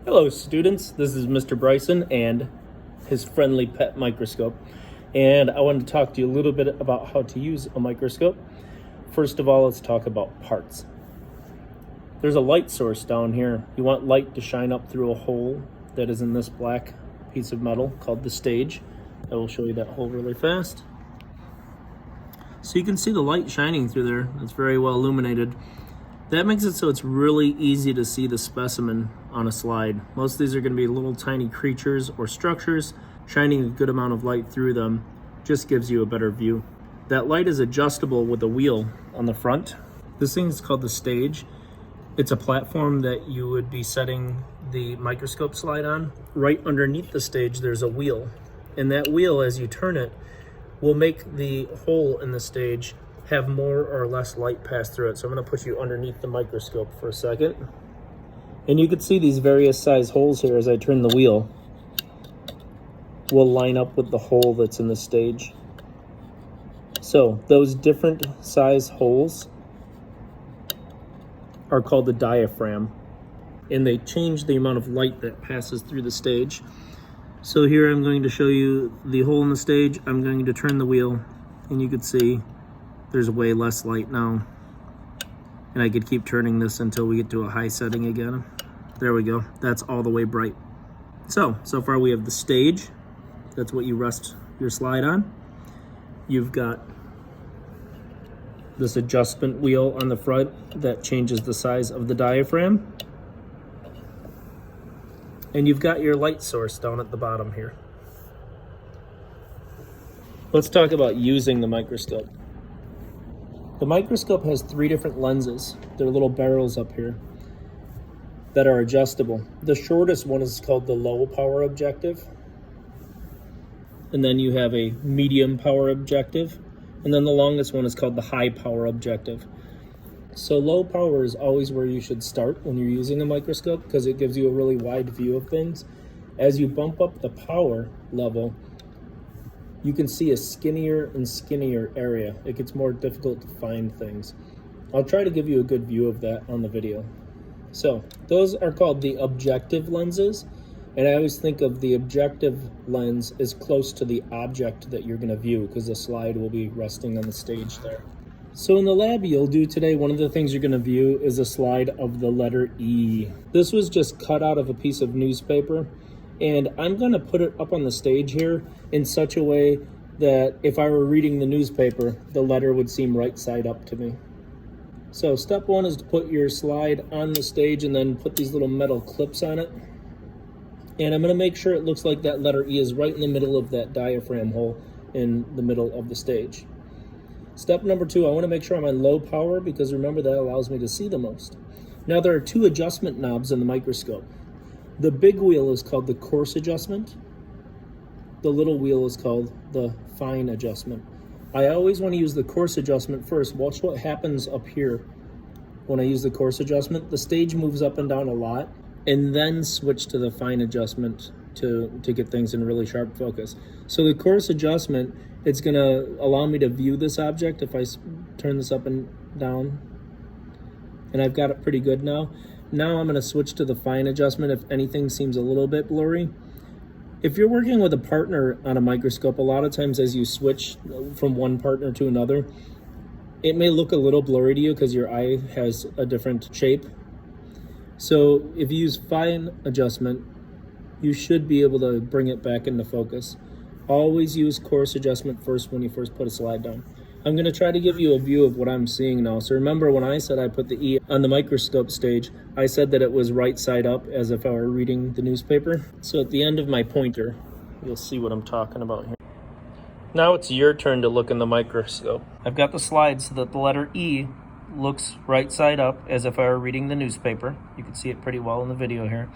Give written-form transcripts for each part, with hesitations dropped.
Hello students, this is Mr. Bryson and his friendly pet microscope, and I wanted to talk to you a little bit about how to use a microscope. First of all, let's talk about parts. There's a light source down here. You want light to shine up through a hole that is in this black piece of metal called the stage. I will show you that hole really fast. So you can see the light shining through there. It's very well illuminated. That makes it so it's really easy to see the specimen on a slide. Most of these are going to be little tiny creatures or structures. Shining a good amount of light through them just gives you a better view. That light is adjustable with a wheel on the front. This thing is called the stage. It's a platform that you would be setting the microscope slide on. Right underneath the stage there's a wheel, and that wheel, as you turn it, will make the hole in the stage have more or less light pass through it. So I'm going to put you underneath the microscope for a second. And you can see these various size holes here as I turn the wheel will line up with the hole that's in the stage. So those different size holes are called the diaphragm, and they change the amount of light that passes through the stage. So here I'm going to show you the hole in the stage. I'm going to turn the wheel, and you can see there's way less light now. And I could keep turning this until we get to a high setting again. There we go. That's all the way bright. So far we have the stage. That's what you rest your slide on. You've got this adjustment wheel on the front that changes the size of the diaphragm. And you've got your light source down at the bottom here. Let's talk about using the microscope. The microscope has 3 different lenses. They're little barrels up here that are adjustable. The shortest one is called the low power objective. And then you have a medium power objective. And then the longest one is called the high power objective. So low power is always where you should start when you're using a microscope, because it gives you a really wide view of things. As you bump up the power level, you can see a skinnier and skinnier area. It gets more difficult to find things. I'll try to give you a good view of that on the video. So those are called the objective lenses, and I always think of the objective lens as close to the object that you're going to view, because the slide will be resting on the stage there. So in the lab you'll do today, one of the things you're going to view is a slide of the letter E. This was just cut out of a piece of newspaper, and I'm going to put it up on the stage here in such a way that if I were reading the newspaper, the letter would seem right side up to me. So step 1 is to put your slide on the stage and then put these little metal clips on it. And I'm going to make sure it looks like that letter E is right in the middle of that diaphragm hole in the middle of the stage. Step number 2, I want to make sure I'm on low power, because remember, that allows me to see the most. Now there are 2 adjustment knobs in the microscope. The big wheel is called the coarse adjustment. The little wheel is called the fine adjustment. I always want to use the coarse adjustment first. Watch what happens up here when I use the coarse adjustment. The stage moves up and down a lot, and then switch to the fine adjustment to get things in really sharp focus. So the coarse adjustment, it's going to allow me to view this object if I turn this up and down. And I've got it pretty good now. Now I'm going to switch to the fine adjustment if anything seems a little bit blurry. If you're working with a partner on a microscope, a lot of times as you switch from one partner to another, it may look a little blurry to you because your eye has a different shape. So if you use fine adjustment, you should be able to bring it back into focus. Always use coarse adjustment first when you first put a slide down. I'm going to try to give you a view of what I'm seeing now. So remember, when I said I put the E on the microscope stage, I said that it was right side up as if I were reading the newspaper. So at the end of my pointer, you'll see what I'm talking about here. Now it's your turn to look in the microscope. I've got the slide so that the letter E looks right side up as if I were reading the newspaper. You can see it pretty well in the video here.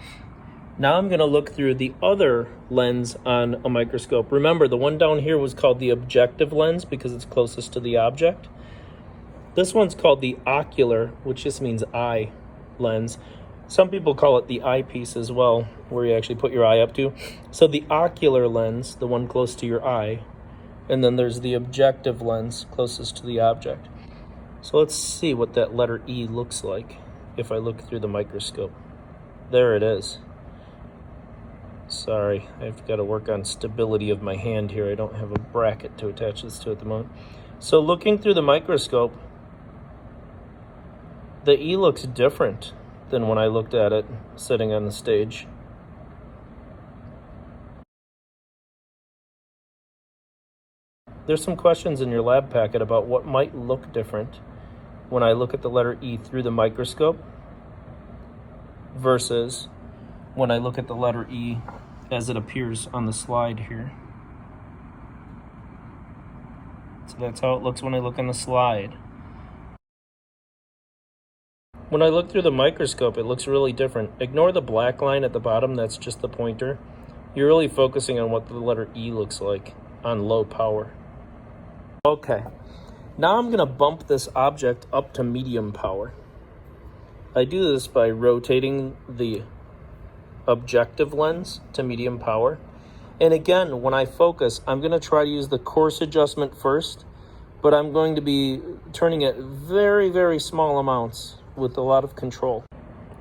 Now I'm going to look through the other lens on a microscope. Remember, the one down here was called the objective lens because it's closest to the object. This one's called the ocular, which just means eye lens. Some people call it the eyepiece as well, where you actually put your eye up to. So the ocular lens, the one close to your eye, and then there's the objective lens closest to the object. So let's see what that letter E looks like if I look through the microscope. There it is. Sorry, I've got to work on stability of my hand here. I don't have a bracket to attach this to at the moment. So looking through the microscope, the E looks different than when I looked at it sitting on the stage. There's some questions in your lab packet about what might look different when I look at the letter E through the microscope versus when I look at the letter E as it appears on the slide here. So that's how it looks when I look on the slide. When I look through the microscope, it looks really different. Ignore the black line at the bottom, that's just the pointer. You're really focusing on what the letter E looks like on low power. Okay, now I'm gonna bump this object up to medium power. I do this by rotating the objective lens to medium power. And again, when I focus, I'm going to try to use the coarse adjustment first, but I'm going to be turning it very, very small amounts with a lot of control.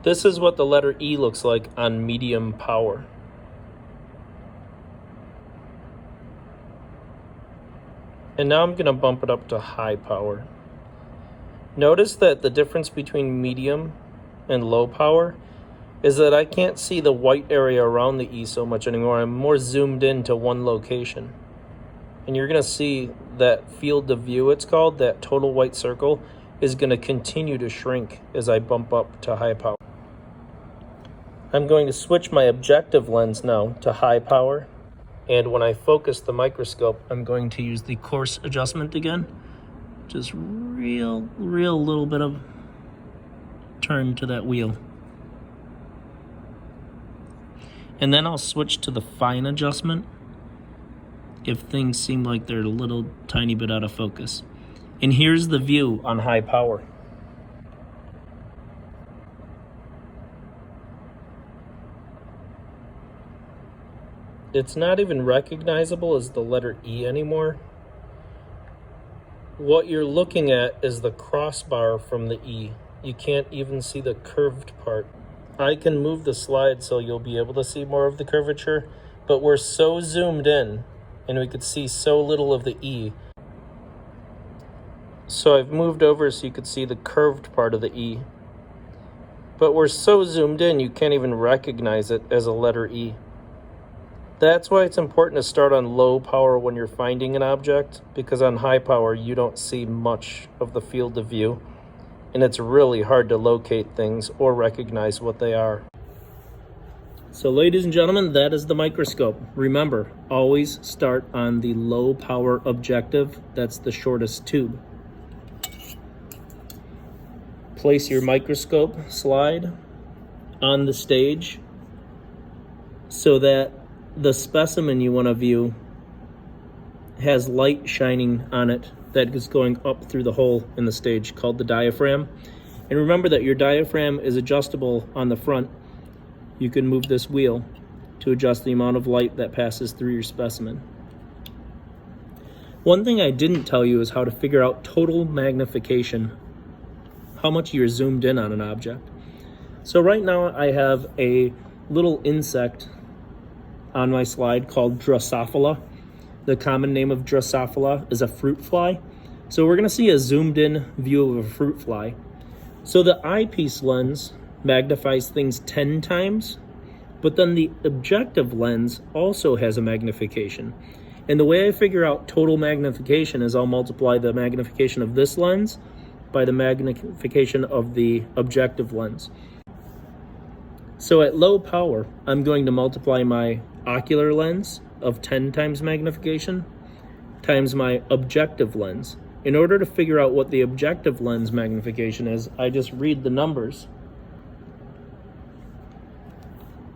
This is what the letter E looks like on medium power. And now I'm going to bump it up to high power. Notice that the difference between medium and low power is that I can't see the white area around the E so much anymore. I'm more zoomed into one location. And you're going to see that field of view, it's called, that total white circle, is going to continue to shrink as I bump up to high power. I'm going to switch my objective lens now to high power. And when I focus the microscope, I'm going to use the coarse adjustment again. Just real little bit of turn to that wheel. And then I'll switch to the fine adjustment if things seem like they're a little tiny bit out of focus. And here's the view on high power. It's not even recognizable as the letter E anymore. What you're looking at is the crossbar from the E. You can't even see the curved part. I can move the slide so you'll be able to see more of the curvature, but we're so zoomed in and we could see so little of the E. So I've moved over so you could see the curved part of the E. But we're so zoomed in you can't even recognize it as a letter E. That's why it's important to start on low power when you're finding an object, because on high power you don't see much of the field of view. And it's really hard to locate things or recognize what they are. So ladies and gentlemen, that is the microscope. Remember, always start on the low power objective. That's the shortest tube. Place your microscope slide on the stage so that the specimen you want to view has light shining on it that is going up through the hole in the stage called the diaphragm. And remember that your diaphragm is adjustable on the front. You can move this wheel to adjust the amount of light that passes through your specimen. One thing I didn't tell you is how to figure out total magnification, how much you're zoomed in on an object. So right now I have a little insect on my slide called Drosophila. The common name of Drosophila is a fruit fly. So we're going to see a zoomed in view of a fruit fly. So the eyepiece lens magnifies things 10 times, but then the objective lens also has a magnification. And the way I figure out total magnification is I'll multiply the magnification of this lens by the magnification of the objective lens. So at low power, I'm going to multiply my ocular lens of 10 times magnification times my objective lens. In order to figure out what the objective lens magnification is, I just read the numbers.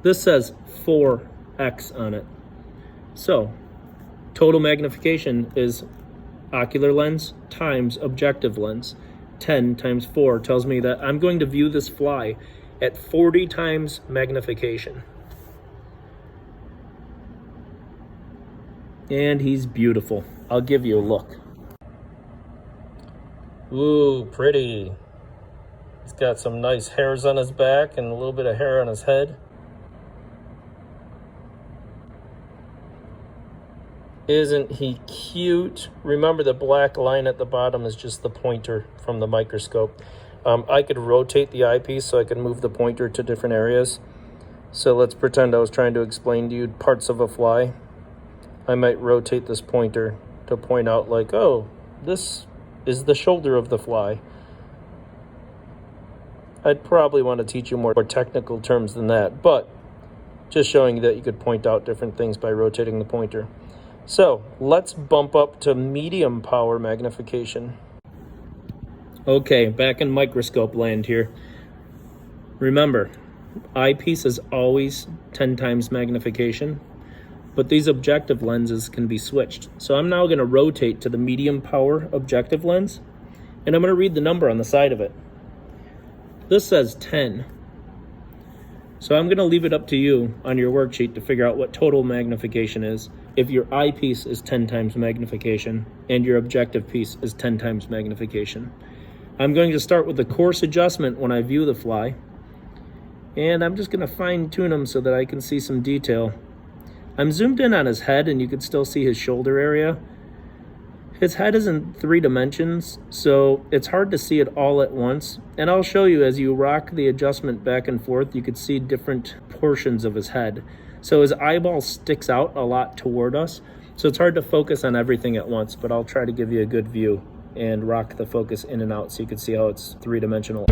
This says 4x on it. So total magnification is ocular lens times objective lens. 10 times 4 tells me that I'm going to view this fly at 40 times magnification. And he's beautiful. I'll give you a look. Ooh, pretty. He's got some nice hairs on his back and a little bit of hair on his head. Isn't he cute? Remember, the black line at the bottom is just the pointer from the microscope. I could rotate the eyepiece so I could move the pointer to different areas. So let's pretend I was trying to explain to you parts of a fly. I might rotate this pointer to point out like, oh, this is the shoulder of the fly. I'd probably want to teach you more technical terms than that, but just showing you that you could point out different things by rotating the pointer. So let's bump up to medium power magnification. Okay, back in microscope land here. Remember, eyepiece is always 10 times magnification, but these objective lenses can be switched. So I'm now going to rotate to the medium power objective lens, and I'm going to read the number on the side of it. This says 10. So I'm going to leave it up to you on your worksheet to figure out what total magnification is if your eyepiece is 10 times magnification and your objective piece is 10 times magnification. I'm going to start with the coarse adjustment when I view the fly, and I'm just going to fine tune him so that I can see some detail. I'm zoomed in on his head and you can still see his shoulder area. His head is in 3 dimensions, so it's hard to see it all at once. And I'll show you as you rock the adjustment back and forth, you could see different portions of his head. So his eyeball sticks out a lot toward us, so it's hard to focus on everything at once, but I'll try to give you a good view and rock the focus in and out so you can see how it's 3-dimensional.